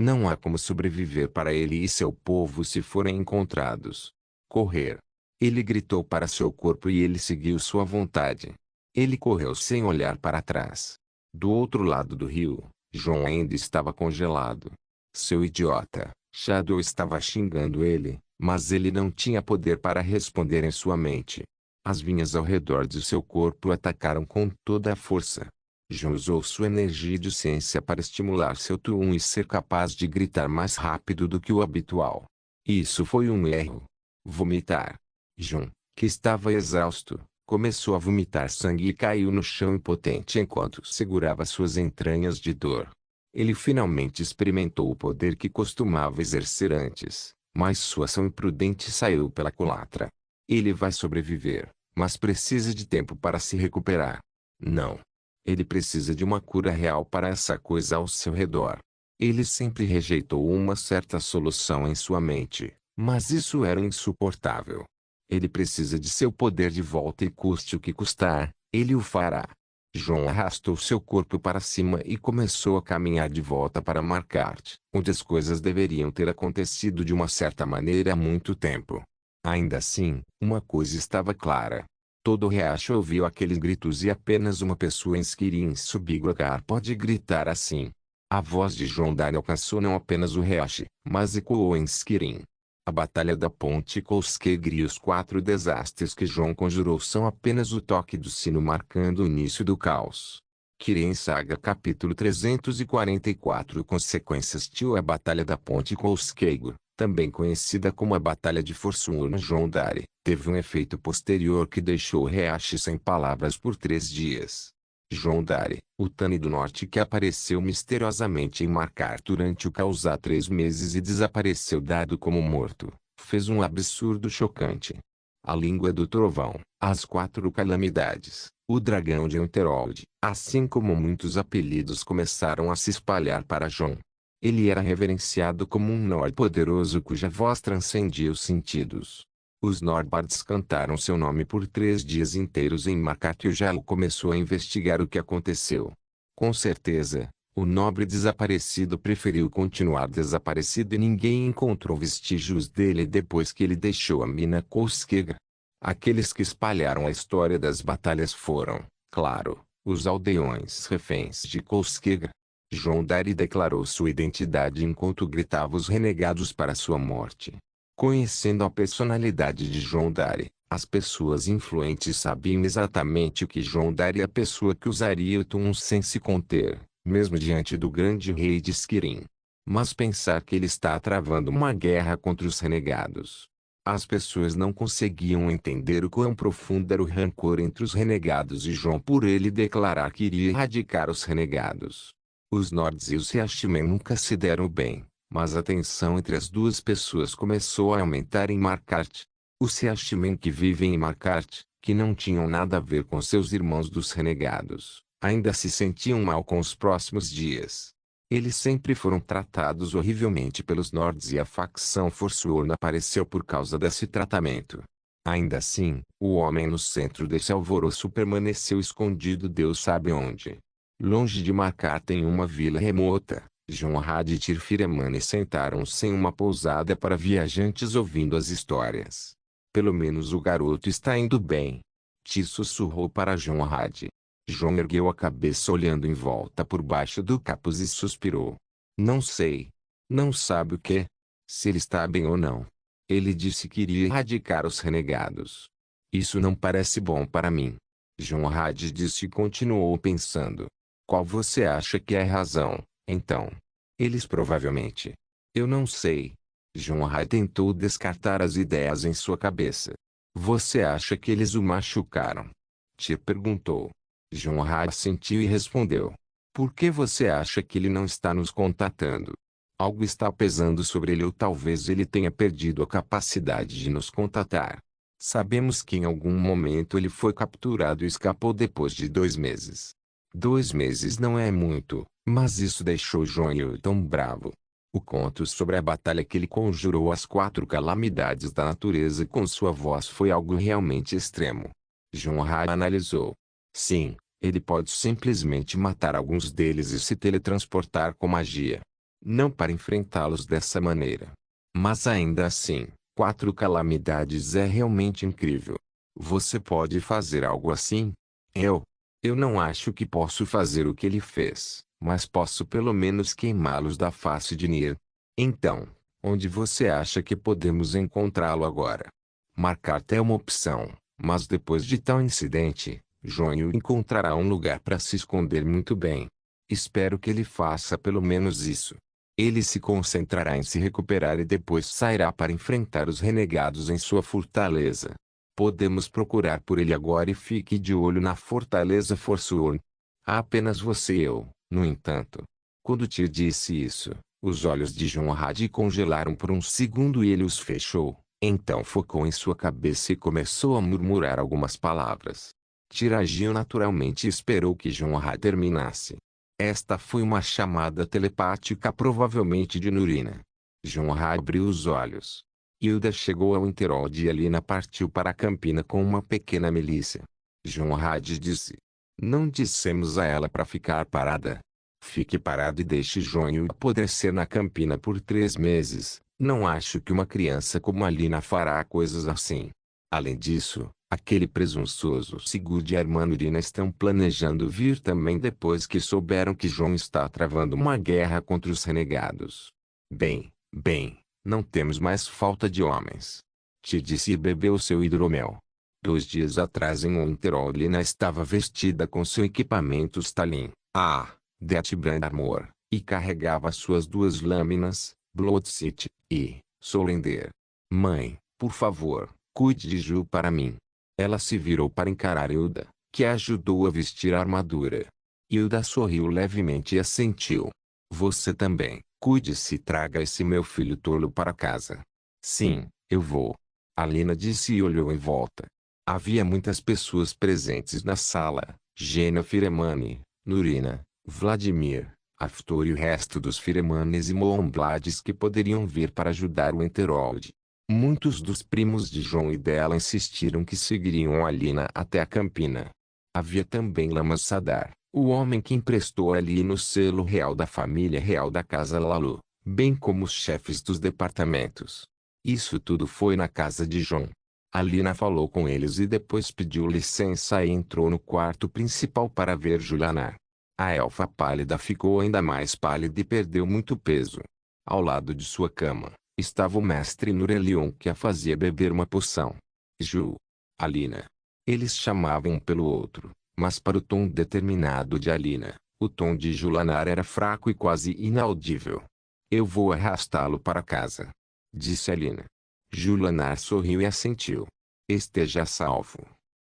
Não há como sobreviver para ele e seu povo se forem encontrados. Correr. Ele gritou para seu corpo e ele seguiu sua vontade. Ele correu sem olhar para trás. Do outro lado do rio, Jun ainda estava congelado. Seu idiota, Shadow estava xingando ele, mas ele não tinha poder para responder em sua mente. As vinhas ao redor de seu corpo atacaram com toda a força. Jun usou sua energia de ciência para estimular seu Tuum e ser capaz de gritar mais rápido do que o habitual. Isso foi um erro. Vomitar. Jun, que estava exausto, começou a vomitar sangue e caiu no chão impotente enquanto segurava suas entranhas de dor. Ele finalmente experimentou o poder que costumava exercer antes, mas sua ação imprudente saiu pela culatra. Ele vai sobreviver, mas precisa de tempo para se recuperar. Não. Ele precisa de uma cura real para essa coisa ao seu redor. Ele sempre rejeitou uma certa solução em sua mente, mas isso era insuportável. Ele precisa de seu poder de volta e custe o que custar, ele o fará. Jun arrastou seu corpo para cima e começou a caminhar de volta para Markarth, onde as coisas deveriam ter acontecido de uma certa maneira há muito tempo. Ainda assim, uma coisa estava clara. Todo o riacho ouviu aqueles gritos e apenas uma pessoa em Skirin Subiglogar pode gritar assim. A voz de Jondar alcançou não apenas o Hayashi, mas ecoou em Skirin. A Batalha da Ponte Koskegri e os 4 desastres que Jon conjurou são apenas o toque do sino marcando o início do caos. Kirin Saga Capítulo 344 Consequências Tio A Batalha da Ponte Koskegri, também conhecida como a Batalha de Forsurnjondari, teve um efeito posterior que deixou Hayashi sem palavras por 3 dias. Jondari, o Tani do Norte que apareceu misteriosamente em Markarth durante o caos há 3 meses e desapareceu dado como morto, fez um absurdo chocante. A língua do trovão, as 4 calamidades, o dragão de Unterold, assim como muitos apelidos começaram a se espalhar para Jon. Ele era reverenciado como um Nord poderoso cuja voz transcendia os sentidos. Os Nordbards cantaram seu nome por 3 dias inteiros em Markarth e o Jarl começou a investigar o que aconteceu. Com certeza, o nobre desaparecido preferiu continuar desaparecido e ninguém encontrou vestígios dele depois que ele deixou a mina Koskegri. Aqueles que espalharam a história das batalhas foram, claro, os aldeões reféns de Koskegri. Jondari declarou sua identidade enquanto gritava os renegados para sua morte. Conhecendo a personalidade de Jondari, as pessoas influentes sabiam exatamente que Jondari é a pessoa que usaria o Tum sem se conter, mesmo diante do grande rei de Skirin. Mas pensar que ele está travando uma guerra contra os renegados. As pessoas não conseguiam entender o quão profundo era o rancor entre os renegados e Jon por ele declarar que iria erradicar os renegados. Os Nords e os Yashimen nunca se deram bem. Mas a tensão entre as duas pessoas começou a aumentar em Markarth. Os Yashimen que vivem em Markarth, que não tinham nada a ver com seus irmãos dos renegados, ainda se sentiam mal com os próximos dias. Eles sempre foram tratados horrivelmente pelos Nords e a facção Forsworn apareceu por causa desse tratamento. Ainda assim, o homem no centro desse alvoroço permaneceu escondido Deus sabe onde. Longe de Markarth em uma vila remota. Jonrad e Tirfiramani sentaram-se em uma pousada para viajantes ouvindo as histórias. Pelo menos o garoto está indo bem. Ti sussurrou para Jonrad. Jon ergueu a cabeça olhando em volta por baixo do capuz e suspirou. Não sei. Não sabe o que? Se ele está bem ou não. Ele disse que iria erradicar os renegados. Isso não parece bom para mim. Jonrad disse e continuou pensando. Qual você acha que é a razão? Então, eles provavelmente. Eu não sei. Jonrad tentou descartar as ideias em sua cabeça. Você acha que eles o machucaram? Tyr perguntou. Jonrad assentiu e respondeu. Por que você acha que ele não está nos contatando? Algo está pesando sobre ele ou talvez ele tenha perdido a capacidade de nos contatar. Sabemos que em algum momento ele foi capturado e escapou depois de 2 meses. 2 meses não é muito, mas isso deixou Jon tão bravo. O conto sobre a batalha que ele conjurou as 4 calamidades da natureza com sua voz foi algo realmente extremo. Jonrad analisou. Sim, ele pode simplesmente matar alguns deles e se teletransportar com magia. Não para enfrentá-los dessa maneira. Mas ainda assim, 4 calamidades é realmente incrível. Você pode fazer algo assim? Eu não acho que posso fazer o que ele fez, mas posso pelo menos queimá-los da face de Nir. Então, onde você acha que podemos encontrá-lo agora? Markarth é uma opção, mas depois de tal incidente, Jon encontrará um lugar para se esconder muito bem. Espero que ele faça pelo menos isso. Ele se concentrará em se recuperar e depois sairá para enfrentar os renegados em sua fortaleza. Podemos procurar por ele agora e fique de olho na fortaleza Forsworn. Há apenas você e eu, no entanto. Quando Tyr disse isso, os olhos de Jonrad congelaram por um segundo e ele os fechou. Então focou em sua cabeça e começou a murmurar algumas palavras. Tyr agiu naturalmente e esperou que Jonrad terminasse. Esta foi uma chamada telepática provavelmente de Nurina. Jonrad abriu os olhos. Hilda chegou ao Interod e Alina partiu para a Campina com uma pequena milícia. Jonrad disse. Não dissemos a ela para ficar parada. Fique parado e deixe Jon apodrecer na Campina por 3 meses. Não acho que uma criança como Alina fará coisas assim. Além disso, Aquele presunçoso Sigurd e a irmã Nurina estão planejando vir também depois que souberam que João está travando uma guerra contra os renegados. Bem, não temos mais falta de homens. Te disse e bebeu seu hidromel. 2 dias atrás em Winterol Lina estava vestida com seu equipamento Stalin, Deathbrand Armor, e carregava suas 2 lâminas, Bloodsit e Solender. Mãe, por favor, cuide de Ju para mim. Ela se virou para encarar Hilda, que a ajudou a vestir a armadura. Hilda sorriu levemente e assentiu. Você também, cuide-se e traga esse meu filho tolo para casa. Sim, eu vou. Alina disse e olhou em volta. Havia muitas pessoas presentes na sala, Gênia Firemani, Nurina, Vladimir, Haftor e o resto dos Firemanes e Moonblades que poderiam vir para ajudar o Enterold. Muitos dos primos de João e dela insistiram que seguiriam Alina até a Campina. Havia também Lama Sadar, o homem que emprestou a Alina o selo real da família real da Casa Lalu, bem como os chefes dos departamentos. Isso tudo foi na casa de João. Alina falou com eles e depois pediu licença e entrou no quarto principal para ver Julianar. A elfa pálida ficou ainda mais pálida e perdeu muito peso. Ao lado de sua cama estava o mestre Nurelion que a fazia beber uma poção. Ju. Alina. Eles chamavam um pelo outro, mas para o tom determinado de Alina, o tom de Julianar era fraco e quase inaudível. Eu vou arrastá-lo para casa, disse Alina. Julianar sorriu e assentiu. Esteja salvo.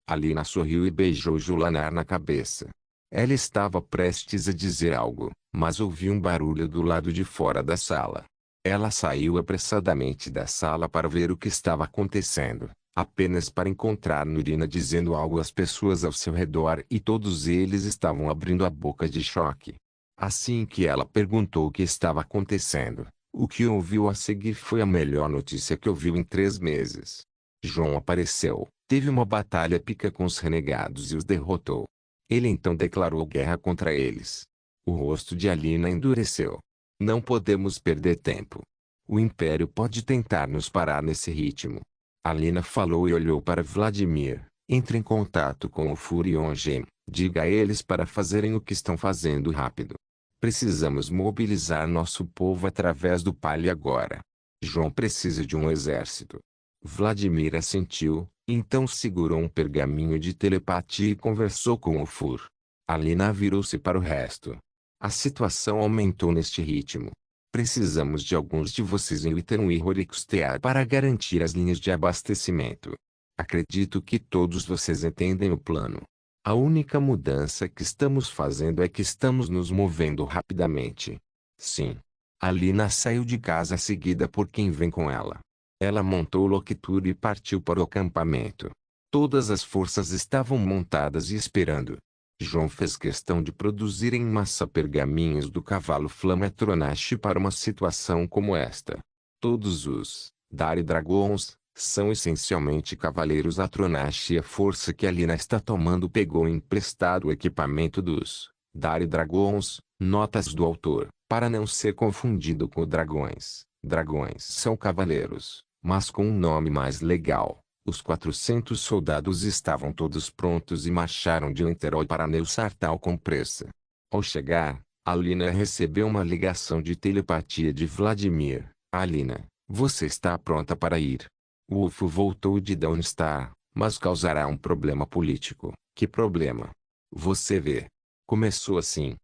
Alina sorriu e beijou Julianar na cabeça. Ela estava prestes a dizer algo, mas ouviu um barulho do lado de fora da sala. Ela saiu apressadamente da sala para ver o que estava acontecendo, apenas para encontrar Nurina dizendo algo às pessoas ao seu redor e todos eles estavam abrindo a boca de choque. Assim que ela perguntou o que estava acontecendo, o que ouviu a seguir foi a melhor notícia que ouviu em 3 meses. João apareceu, teve uma batalha épica com os renegados e os derrotou. Ele então declarou guerra contra eles. O rosto de Alina endureceu. Não podemos perder tempo. O Império pode tentar nos parar nesse ritmo. Alina falou e olhou para Vladimir. Entre em contato com o Furiongen. Diga a eles para fazerem o que estão fazendo rápido. Precisamos mobilizar nosso povo através do Palha agora. João precisa de um exército. Vladimir assentiu, então segurou um pergaminho de telepatia e conversou com o Fur. Alina virou-se para o resto. A situação aumentou neste ritmo. Precisamos de alguns de vocês em Wittenham e Horixtear para garantir as linhas de abastecimento. Acredito que todos vocês entendem o plano. A única mudança que estamos fazendo é que estamos nos movendo rapidamente. Sim. Alina saiu de casa seguida por quem vem com ela. Ela montou o Loquitur e partiu para o acampamento. Todas as forças estavam montadas e esperando. João fez questão de produzir em massa pergaminhos do cavalo Flama Tronache para uma situação como esta. Todos os Dari Dragons são essencialmente cavaleiros Atronache e a força que Alina está tomando pegou emprestado o equipamento dos Dari Dragons, notas do autor, para não ser confundido com dragões. Dragões são cavaleiros, mas com um nome mais legal. Os 400 soldados estavam todos prontos e marcharam de Winterol para Neusartal com pressa. Ao chegar, Alina recebeu uma ligação de telepatia de Vladimir. Alina, você está pronta para ir. O UFO voltou de Dawnstar, mas causará um problema político. Que problema? Você vê. Começou assim.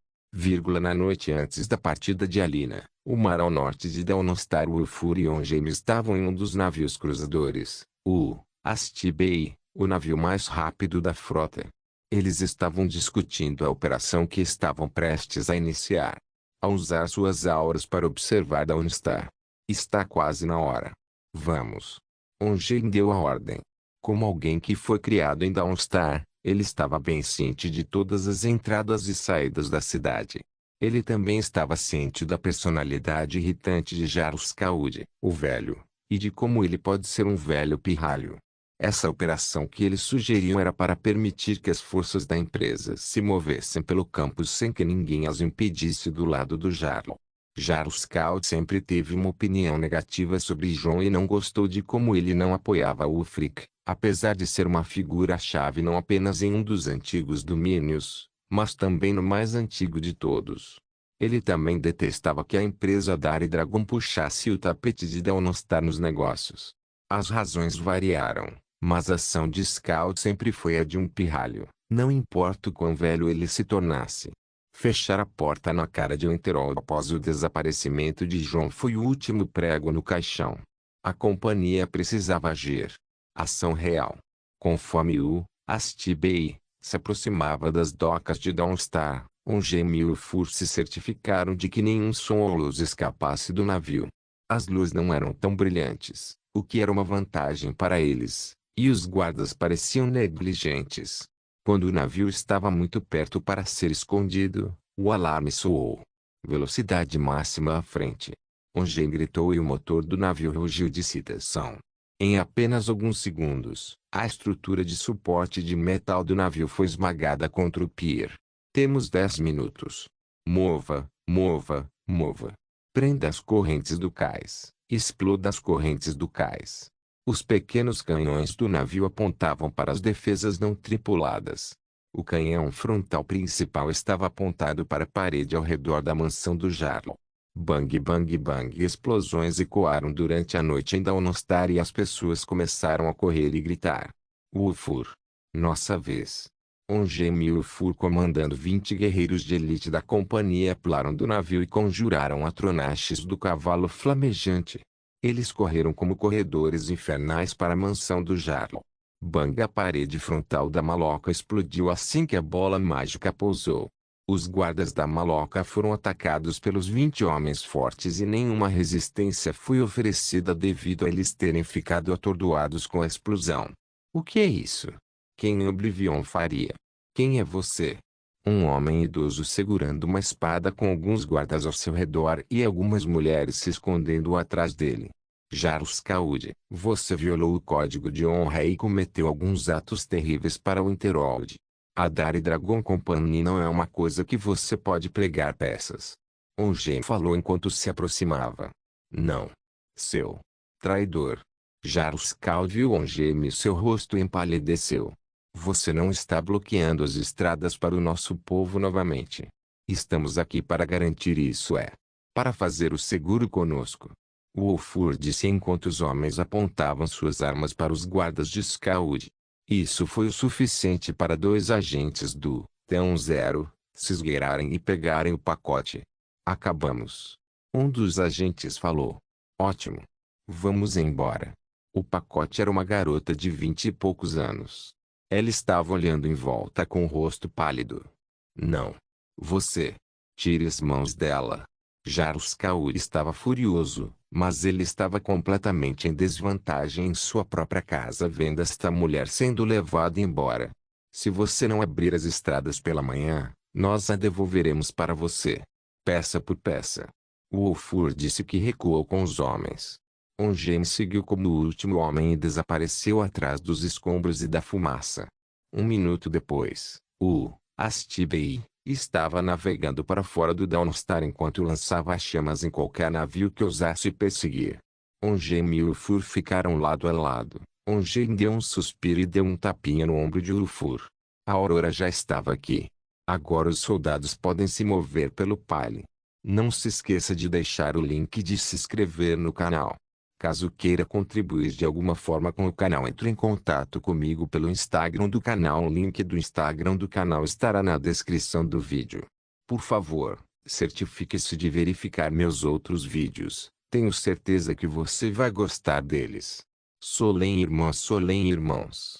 Na noite antes da partida de Alina, o mar ao norte de Dawnstar e o Furiongen estavam em um dos navios cruzadores, o Astibei, o navio mais rápido da frota. Eles estavam discutindo a operação que estavam prestes a iniciar. Ao usar suas auras para observar Dawnstar. Está quase na hora. Vamos. Ongen deu a ordem. Como alguém que foi criado em Dawnstar, ele estava bem ciente de todas as entradas e saídas da cidade. Ele também estava ciente da personalidade irritante de Jaruskaud, o velho, e de como ele pode ser um velho pirralho. Essa operação que eles sugeriam era para permitir que as forças da empresa se movessem pelo campus sem que ninguém as impedisse do lado do Jarl. Jaruskaud sempre teve uma opinião negativa sobre João e não gostou de como ele não apoiava Ulfric, Apesar de ser uma figura-chave não apenas em um dos antigos domínios, mas também no mais antigo de todos. Ele também detestava que a empresa Dari Dragon puxasse o tapete de Dawnstar nos negócios. As razões variaram, mas a ação de Scout sempre foi a de um pirralho, não importa o quão velho ele se tornasse. Fechar a porta na cara de Winterhold após o desaparecimento de John foi o último prego no caixão. A companhia precisava agir. Ação real. Conforme o Astibay se aproximava das docas de Dawnstar, Gem e o Fur se certificaram de que nenhum som ou luz escapasse do navio. As luzes não eram tão brilhantes, o que era uma vantagem para eles, e os guardas pareciam negligentes. Quando o navio estava muito perto para ser escondido, o alarme soou. Velocidade máxima à frente. Gem gritou e o motor do navio rugiu de excitação. Em apenas alguns segundos, a estrutura de suporte de metal do navio foi esmagada contra o pier. Temos 10 minutos. Mova, mova, mova. Prenda as correntes do cais. Exploda as correntes do cais. Os pequenos canhões do navio apontavam para as defesas não tripuladas. O canhão frontal principal estava apontado para a parede ao redor da mansão do Jarl. Bang bang bang, explosões ecoaram durante a noite em Dawnstar e as pessoas começaram a correr e gritar. Ulfur. Nossa vez. Gem e Ulfur, comandando 20 guerreiros de elite da companhia, pularam do navio e conjuraram Atronaches do cavalo flamejante. Eles correram como corredores infernais para a mansão do Jarl. Bang, a parede frontal da maloca explodiu assim que a bola mágica pousou. Os guardas da maloca foram atacados pelos 20 homens fortes e nenhuma resistência foi oferecida devido a eles terem ficado atordoados com a explosão. O que é isso? Quem em Oblivion faria? Quem é você? Um homem idoso segurando uma espada com alguns guardas ao seu redor e algumas mulheres se escondendo atrás dele. Jaruskaud, você violou o código de honra e cometeu alguns atos terríveis para o Winterhold. A Dari Dragon Company não é uma coisa que você pode pregar peças. Gem falou enquanto se aproximava. Não. Seu traidor. Jaruskaud viu Gem e seu rosto empalideceu. Você não está bloqueando as estradas para o nosso povo novamente. Estamos aqui para garantir isso para fazer o seguro conosco. O Ulfur disse enquanto os homens apontavam suas armas para os guardas de Skaud. Isso foi o suficiente para 2 agentes do T-10 se esgueirarem e pegarem o pacote. Acabamos. Um dos agentes falou. Ótimo. Vamos embora. O pacote era uma garota de 20 e poucos anos. Ela estava olhando em volta com o rosto pálido. Não. Você. Tire as mãos dela. Jaruskaud estava furioso, mas ele estava completamente em desvantagem em sua própria casa vendo esta mulher sendo levada embora. Se você não abrir as estradas pela manhã, nós a devolveremos para você. Peça por peça. O Ulfur disse que recuou com os homens. Gem seguiu como o último homem e desapareceu atrás dos escombros e da fumaça. 1 minuto depois, o Astibay estava navegando para fora do Dawnstar enquanto lançava chamas em qualquer navio que ousasse perseguir. Gem e Ulfur ficaram lado a lado. Gem deu um suspiro e deu um tapinha no ombro de Ulfur. A aurora já estava aqui. Agora os soldados podem se mover pelo Pile. Não se esqueça de deixar o link e de se inscrever no canal. Caso queira contribuir de alguma forma com o canal, entre em contato comigo pelo Instagram do canal. O link do Instagram do canal estará na descrição do vídeo. Por favor, certifique-se de verificar meus outros vídeos. Tenho certeza que você vai gostar deles. Solem irmãos.